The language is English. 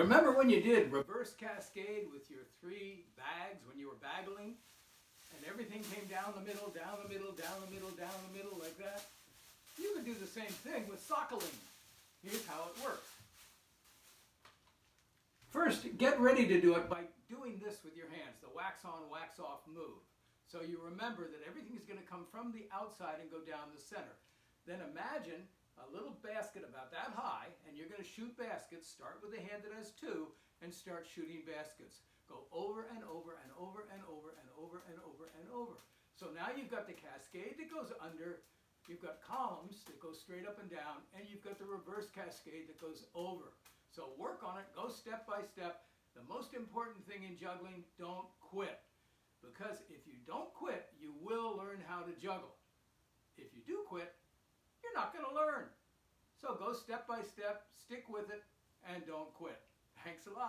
You remember when you did reverse cascade with your 3 bags when you were baggling? And everything came down the middle, down the middle, down the middle, down the middle, like that? You could do the same thing with sockling. Here's how it works. First, get ready to do it by doing this with your hands, the wax on, wax off move. So you remember that everything is going to come from the outside and go down the center. Then imagine a little basket about that high, and you're going to shoot baskets. Start with a hand that has 2 and start shooting baskets. Go over and over and over and over and over and over and over. So now you've got the cascade that goes under, you've got columns that go straight up and down, and you've got the reverse cascade that goes over. So work on it, go step by step. The most important thing in juggling, don't quit. Because if you don't quit, you will learn how to juggle. If you do quit, you're not going to learn. So go step by step, stick with it, and don't quit. Thanks a lot.